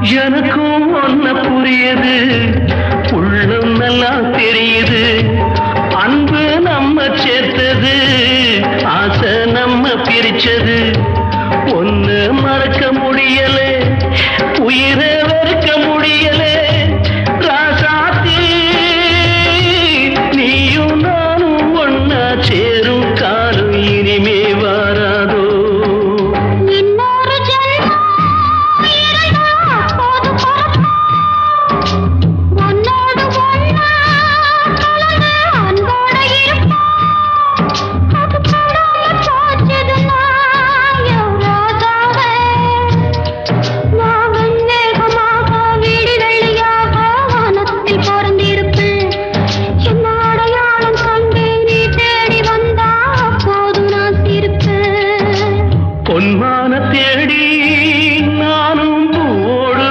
எனக்கும் ஒன்ன புரியுது, உள்ளம் நல்லா தெரியுது. அன்பு நம்ம சேர்த்தது, ஆசை நம்ம பிரிச்சது. ஒன்னு மறக்க முடியலே,